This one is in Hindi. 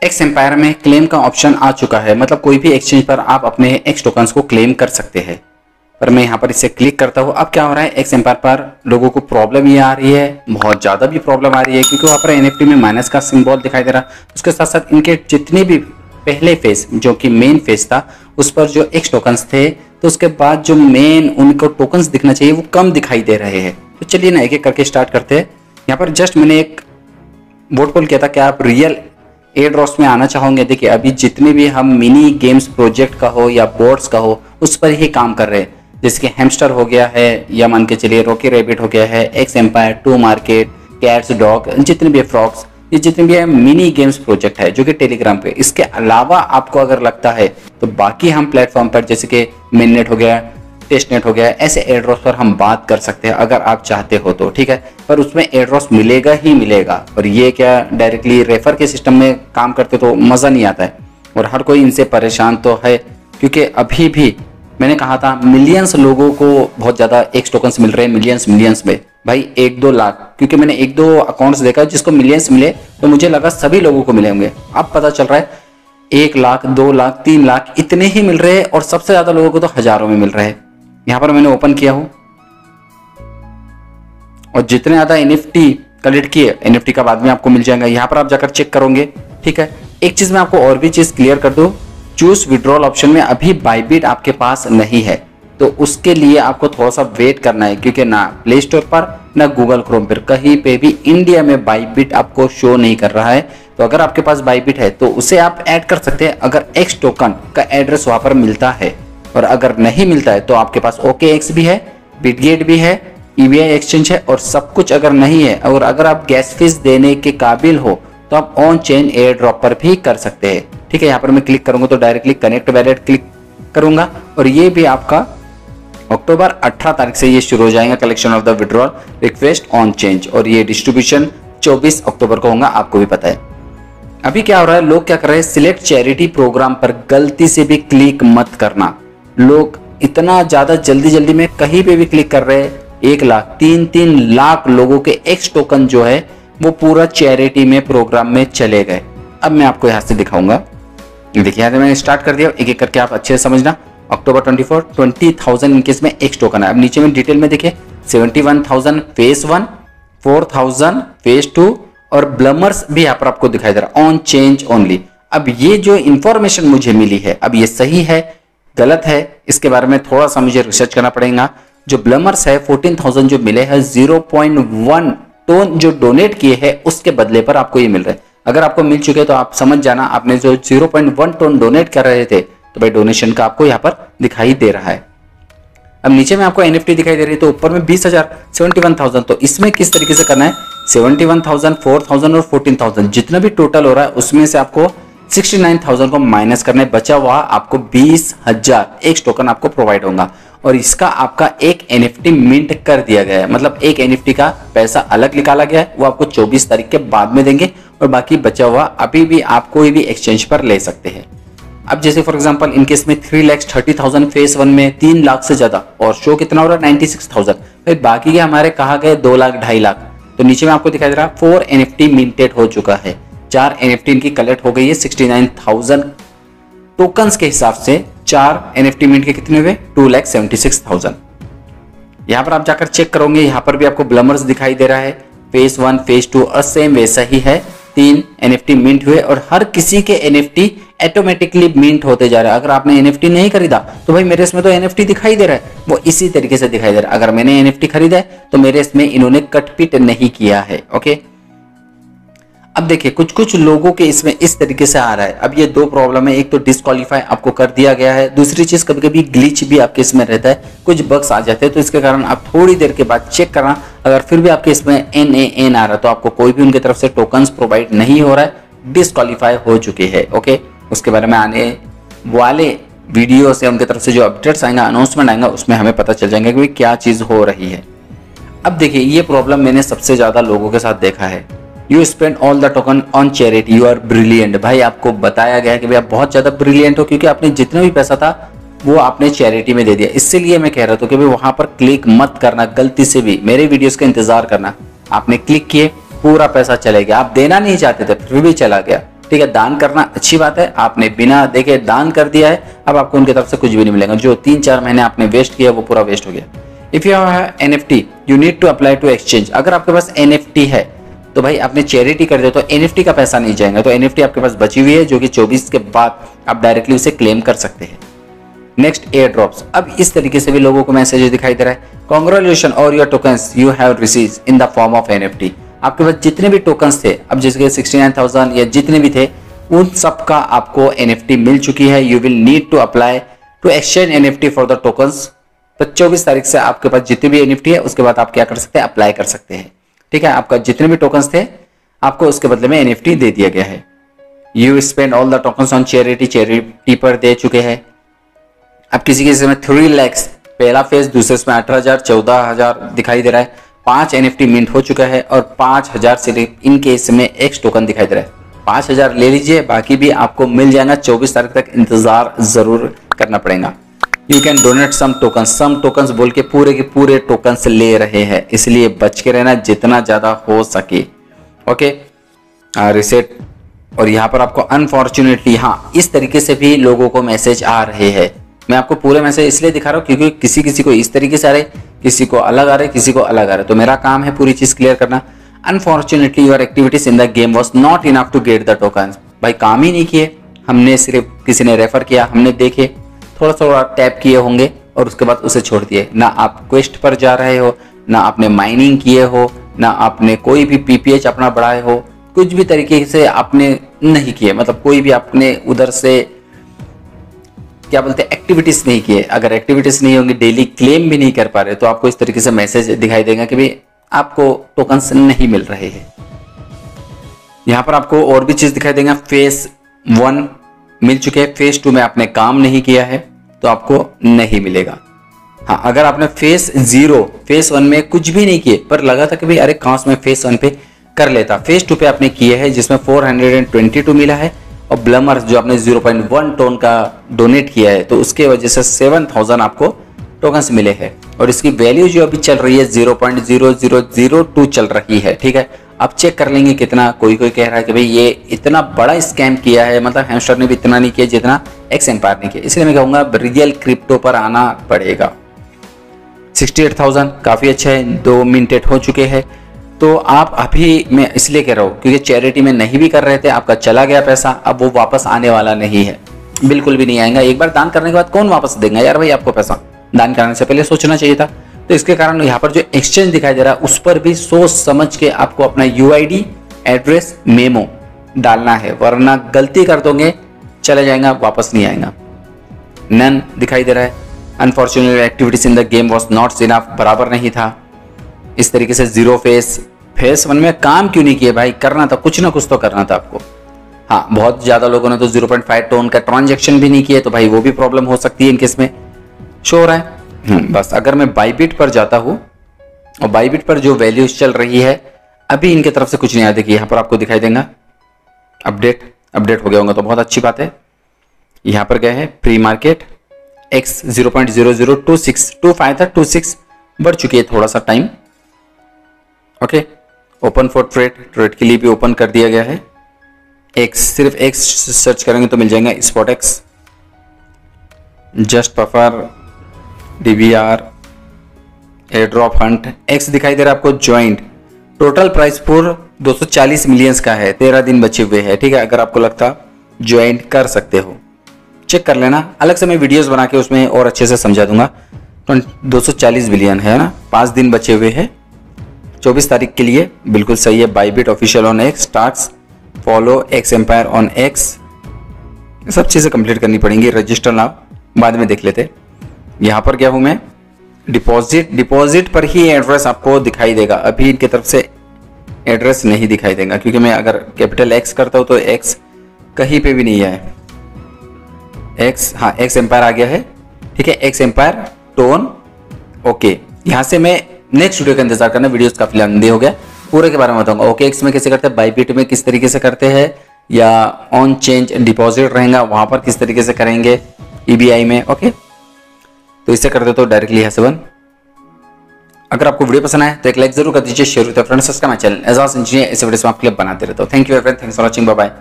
एक्स एम्पायर में क्लेम का ऑप्शन आ चुका है, मतलब कोई भी एक्सचेंज पर आप अपने एक्स टोकन्स को क्लेम कर सकते हैं। पर मैं यहाँ पर इसे क्लिक करता हूँ। अब क्या हो रहा है, एक्स एम्पायर पर लोगों को प्रॉब्लम ये आ रही है, बहुत ज़्यादा भी प्रॉब्लम आ रही है, क्योंकि वहाँ पर एनएफटी में माइनस का सिंबल दिखाई दे रहा है। उसके साथ साथ इनके जितने भी पहले फेज जो कि मेन फेज था उस पर जो एक्स टोकन्स थे, तो उसके बाद जो मेन उनको टोकन्स दिखना चाहिए वो कम दिखाई दे रहे हैं। तो चलिए ना एक एक करके स्टार्ट करते हैं। यहाँ पर जस्ट मैंने एक वोट पोल किया था कि आप रियल एयर ड्रॉप्स में आना चाहोगे। देखिए अभी जितने भी हम मिनी गेम्स प्रोजेक्ट का हो या बोर्ड्स का हो उस पर ही काम कर रहे हैं, जैसे कि हैमस्टर हो गया है, या मान के चलिए रॉकी रैबिट हो गया है, X Empire, Tomarket, Cats Dog, जितने भी फ्रॉक्स, ये जितने भी मिनी गेम्स प्रोजेक्ट है जो कि टेलीग्राम पे। इसके अलावा आपको अगर लगता है तो बाकी हम प्लेटफॉर्म पर जैसे कि मेननेट हो गया, टेस्टनेट हो गया, ऐसे एयर ड्रॉप्स पर हम बात कर सकते हैं अगर आप चाहते हो तो, ठीक है। पर उसमें एयर ड्रॉप्स मिलेगा ही मिलेगा, और ये क्या डायरेक्टली रेफर के सिस्टम में काम करते तो मज़ा नहीं आता है, और हर कोई इनसे परेशान तो है, क्योंकि अभी भी मैंने कहा था मिलियंस लोगों को बहुत ज़्यादा एक्स टोकन्स मिल रहे हैं, मिलियंस में भाई 1-2 लाख, क्योंकि मैंने 1-2 अकाउंट्स देखा जिसको मिलियंस मिले तो मुझे लगा सभी लोगों को मिले होंगे। अब पता चल रहा है 1 लाख, 2 लाख, 3 लाख इतने ही मिल रहे हैं, और सबसे ज़्यादा लोगों को तो हज़ारों में मिल रहे हैं। यहाँ पर मैंने ओपन किया हूँ और जितने ज़्यादा एनएफटी कलेक्ट किए, एनएफटी का बाद में आपको मिल जाएगा। यहाँ पर आप जाकर चेक करोगे, ठीक है। एक चीज़ मैं आपको और भी चीज़ क्लियर कर दूँ, चूज विड्रॉल ऑप्शन में अभी बाइबिट आपके पास नहीं है, तो उसके लिए आपको थोड़ा सा वेट करना है, क्योंकि ना प्ले स्टोर पर ना गूगल क्रोम पर कहीं पे भी इंडिया में बाइबिट आपको शो नहीं कर रहा है। तो अगर आपके पास बाइबिट है तो उसे आप ऐड कर सकते हैं अगर एक्स टोकन का एड्रेस वहां पर मिलता है, और अगर नहीं मिलता है तो आपके पास OKX भी है, बिटगेट भी है, EVI एक्सचेंज है, और सब कुछ अगर नहीं है, और अगर आप गैस फीस देने के काबिल हो तो आप ऑन चेन एयर ड्रॉप पर भी कर सकते हैं, ठीक है। यहाँ पर मैं क्लिक करूंगा तो डायरेक्टली कनेक्ट वैलेट क्लिक करूंगा, और ये भी आपका अक्टूबर 18 तारीख से ये शुरू हो जाएगा collection of the withdrawal request on change, और ये डिस्ट्रीब्यूशन 24 अक्टूबर को होगा, आपको भी पता है। अभी क्या हो रहा है, लोग क्या कर रहे हैं, सिलेक्ट चैरिटी प्रोग्राम पर गलती से भी क्लिक मत करना। लोग इतना ज्यादा जल्दी में कहीं पे भी क्लिक कर रहे हैं, 1 लाख 3 लाख लोगों के एक्स टोकन जो है वो पूरा चैरिटी में प्रोग्राम में चले गए। अब मैं आपको यहाँ से दिखाऊंगा, देखिए यहाँ मैंने स्टार्ट कर दिया, एक एक करके आप अच्छे से समझना। अक्टूबर 24 20,000 इनके इसमें एक्स टोकन है। अब नीचे में डिटेल में देखिए 71,000 फेज 1, 4,000 फेज 2, और ब्लमर्स भी यहाँ पर आपको दिखाई दे रहा ऑन चेंज ओनली। अब ये जो इंफॉर्मेशन मुझे मिली है, अब ये सही है गलत है इसके बारे में थोड़ा सा मुझे रिसर्च करना पड़ेगा। जो ब्लमर्स है 14,000 जो मिले हैं, 0.1 टोन जो डोनेट किए हैं उसके बदले पर आपको ये मिल रहा है। अगर आपको मिल चुके तो आप समझ जाना, आपने जो 0.1 टोन डोनेट कर रहे थे तो भाई डोनेशन का आपको यहाँ पर दिखाई दे रहा है। अब नीचे में आपको एनएफटी दिखाई दे रही है, तो ऊपर में 20,000 71,000, तो इसमें किस तरीके से करना है, 71,000 4,000 और 14,000 जितना भी टोटल हो रहा है उसमें से आपको 69,000 को माइनस करना है, बचा हुआ आपको 20,000 एक टोकन आपको प्रोवाइड होगा, और इसका आपका एक एनएफटी मिंट कर दिया गया है। मतलब एक एनएफटी का पैसा अलग निकाला गया है, वो आपको 24 तारीख के बाद में देंगे, और बाकी बचा हुआ अभी भी आप कोई भी एक्सचेंज पर ले सकते हैं। अब जैसे फॉर एग्जांपल इनके इसमें 3,30,000 फेज 1 में 3 लाख से ज्यादा, और शो कितना हो रहा है 96,000, भाई बाकी के हमारे कहा गए 2 लाख 2.5 लाख। तो नीचे में आपको दिखाई दे रहा 4 एनएफटी मिंटेड हो चुका है, 4 एनएफटी इनकी कलेक्ट हो गई है 69,000 टोकन्स के हिसाब से। 4 एनएफटी मिंट के कितने हुए, 2,76,000। यहाँ पर आप जाकर चेक करोगे, यहाँ पर भी आपको ब्लमर्स दिखाई दे रहा है, फेज 1 फेज 2 और सेम वैसा ही है। 3 एनएफटी मिंट हुए, और हर किसी के एनएफटी ऑटोमेटिकली मिंट होते जा रहा है। अगर आपने एनएफटी नहीं खरीदा तो भाई मेरे इसमें तो एनएफटी दिखाई दे रहा है, वो इसी तरीके से दिखाई दे रहा है। अगर मैंने एनएफटी खरीदा है तो मेरे इसमें इन्होंने कटपिट नहीं किया है, ओके। अब देखिए कुछ लोगों के इसमें इस तरीके से आ रहा है। अब ये 2 प्रॉब्लम है, एक तो डिस्क्वालीफाई आपको कर दिया गया है, दूसरी चीज कभी कभी ग्लिच भी आपके इसमें रहता है, कुछ बग्स आ जाते हैं, तो इसके कारण आप थोड़ी देर के बाद चेक करना। अगर फिर भी आपके इसमें NAN आ रहा है तो आपको कोई भी उनकी तरफ से टोकन्स प्रोवाइड नहीं हो रहा है, डिस्क्वालीफाई हो चुके हैं, ओके। उसके बारे में आने वाले वीडियो से उनकी तरफ से जो अपडेट्स आएंगे, अनाउंसमेंट आएंगा, उसमें हमें पता चल जाएंगे कि क्या चीज हो रही है। अब देखिए ये प्रॉब्लम मैंने सबसे ज्यादा लोगों के साथ देखा है। You spend all the token on charity, you are brilliant. भाई आपको बताया गया है कि भाई आप बहुत ज्यादा ब्रिलियंट हो, क्योंकि आपने जितना भी पैसा था वो आपने चैरिटी में दे दिया। इसलिए मैं कह रहा था कि भाई वहां पर क्लिक मत करना गलती से भी, मेरे वीडियोस का इंतजार करना। आपने क्लिक किए, पूरा पैसा चले गया, आप देना नहीं चाहते थे फिर भी चला गया, ठीक है, दान करना अच्छी बात है, आपने बिना देखे दान कर दिया है, अब आपको उनकी तरफ से कुछ भी नहीं मिलेगा। जो 3-4 महीने आपने वेस्ट किया वो पूरा वेस्ट हो गया। If you have NFT you need to apply to exchange. अगर आपके पास NFT है तो भाई आपने चैरिटी कर दिया तो NFT का पैसा नहीं जाएगा, तो NFT आपके पास बची हुई है जो कि 24 के बाद आप डायरेक्टली उसे क्लेम कर सकते हैं। Next air drops. अब इस तरीके से भी लोगों को मैसेज दिखाई दे रहा है, कांग्रेचुलेशन और your tokens you have received in the form of NFT। आपके पास जितने भी टोकन्स थे, अब जैसे 69,000 या जितने भी थे, उन सब का आपको NFT मिल चुकी है। You will need to apply to exchange NFT for the tokens. तो 24 तारीख से आपके पास जितने भी NFT है उसके बाद आप क्या कर सकते हैं, अप्लाई कर सकते हैं। ठीक है, आपका जितने भी टोकन्स थे आपको उसके बदले में NFT दे दिया गया है। You spend all the tokens on charity पर दे चुके हैं। अब किसी में 3 लाख पहला फेज, दूसरे में 18,000 14,000 दिखाई दे रहा है। 5 NFT मिंट हो चुका है और 5,000 से इन केस में X टोकन दिखाई दे रहा है। 5,000 ले लीजिए, बाकी भी आपको मिल जाएगा। 24 तारीख तक इंतजार जरूर करना पड़ेगा। You can donate some tokens बोल के पूरे टोकन्स ले रहे हैं, इसलिए बच के रहना जितना ज्यादा हो सके। Okay, reset. और यहाँ पर आपको अनफॉर्चुनेटली हाँ इस तरीके से भी लोगों को मैसेज आ रहे हैं। मैं आपको पूरे मैसेज इसलिए दिखा रहा हूँ क्योंकि किसी को इस तरीके से आ रहे, किसी को अलग आ रहे, किसी को अलग आ रहे, तो मेरा काम है पूरी चीज क्लियर करना। Unfortunately your activities in the game was not enough to get the tokens. भाई काम ही नहीं किए हमने, सिर्फ किसी ने रेफर किया, हमने देखे, थोड़ा टैप किए होंगे और उसके बाद उसे छोड़ दिए। ना आप क्वेस्ट पर जा रहे हो, ना आपने माइनिंग किए हो, ना आपने कोई भी PPH अपना बढ़ाए हो, कुछ भी तरीके से आपने नहीं किए, मतलब कोई भी आपने उधर से क्या बोलते हैं एक्टिविटीज नहीं किए। अगर एक्टिविटीज नहीं होंगी, डेली क्लेम भी नहीं कर पा रहे, तो आपको इस तरीके से मैसेज दिखाई देगा कि भाई आपको टोकन्स नहीं मिल रहे हैं। यहाँ पर आपको और भी चीज दिखाई देगा। फेज 1 मिल चुके हैं, फेज 2 में आपने काम नहीं किया है तो आपको नहीं मिलेगा। हाँ, अगर आपने फेज 1 में कुछ भी नहीं किए पर लगा था कि भाई अरे काश मैं फेज 1 पे कर लेता, फेज 2 पे आपने किए हैं जिसमें 422 मिला है, और ब्लमर जो आपने 0.1 टोन का डोनेट किया है तो उसके वजह से 7,000 आपको टोकन्स मिले हैं। और इसकी वैल्यू जो अभी चल रही है 0.0002 चल रही है। ठीक है, अब चेक कर लेंगे कितना। कोई कह रहा है कि भाई ये इतना बड़ा स्कैम किया है, मतलब हैमस्टर ने भी इतना नहीं किया जितना एक्स एम्पायर ने किया, इसलिए मैं कहूंगा रियल क्रिप्टो पर आना पड़ेगा। 68,000 काफी अच्छा है, 2 मिनटेड हो चुके हैं। तो आप अभी, मैं इसलिए कह रहा हूँ क्योंकि चैरिटी में नहीं भी कर रहे थे, आपका चला गया पैसा, अब वो वापस आने वाला नहीं है, बिल्कुल भी नहीं आएगा। एक बार दान करने के बाद कौन वापस देगा यार भाई आपको पैसा? दान करने से पहले सोचना चाहिए था। तो इसके कारण यहाँ पर जो एक्सचेंज दिखाई दे रहा है उस पर भी सोच समझ के आपको अपना UID एड्रेस मेमो डालना है, वरना गलती कर दोगे चले जाएगा, वापस नहीं आएगा। नन दिखाई दे रहा है। Unfortunately activities in the game was not enough, बराबर नहीं था। इस तरीके से 0 फेज 1 में काम क्यों नहीं किए भाई? करना था, कुछ ना कुछ तो करना था आपको। हाँ, बहुत ज्यादा लोगों ने तो 0.5 टोन का ट्रांजैक्शन भी नहीं किए, तो भाई वो भी प्रॉब्लम हो सकती है इनकेस में। शो हो रहा है। बस अगर मैं बाइबिट पर जाता हूँ और बाइबिट पर जो वैल्यूज चल रही है अभी इनके तरफ से कुछ नहीं आया। देखिए यहाँ पर आपको दिखाई देगा अपडेट हो गया होगा तो बहुत अच्छी बात है। यहाँ पर गए हैं प्री मार्केट X 0.0026 था, 26 बढ़ चुकी है थोड़ा सा time. Okay, open for trade के लिए भी ओपन कर दिया गया है। X, सिर्फ X सर्च करेंगे तो मिल जाएगा spot X, just puffer, DBR, air drop Hunt. X दिखाई दे रहा है आपको ज्वाइंट। टोटल प्राइस पूर 240 मिलियंस का है, 13 दिन बचे हुए हैं। ठीक है, अगर आपको लगता ज्वाइंट कर सकते हो चेक कर लेना, अलग से मैं वीडियोस बना के उसमें और अच्छे से समझा दूंगा। तो 240 बिलियन है ना, 5 दिन बचे हुए हैं 24 तारीख के लिए, बिल्कुल सही है। Bybit official on X, starts follow X Empire on X, सब चीज़ें कंप्लीट करनी पड़ेंगी। रजिस्टर नाउ बाद में देख लेते। यहाँ पर क्या हूँ मैं, डिपॉजिट पर ही एड्रेस आपको दिखाई देगा। अभी इनकी तरफ से एड्रेस नहीं दिखाई देगा क्योंकि मैं अगर कैपिटल X करता हूँ तो X कहीं पे भी नहीं है। X, हाँ X एम्पायर आ गया है। ठीक है, X एम्पायर टोन। ओके, यहाँ से मैं नेक्स्ट वीडियो का इंतजार करना, वीडियोस काफी लंबी हो गया, पूरे के बारे में बताऊंगा। ओके एक्स में कैसे करते हैं, बाइबिट में किस तरीके से करते हैं, या ऑन चेंज डिपॉजिट रहेगा वहां पर किस तरीके से करेंगे, EBI में। ओके, तो इससे करते तो डायरेक्टली यहाँ से बन। अगर आपको वीडियो पसंद आए तो एक लाइक जरूर कर दीजिए, शेयर करते friends, subscribe my channel Ejaz engineer, ऐसे वीडियोस मैं आपके लिए बनाते रहता हूँ। Thank you friends, thanks for watching, bye bye.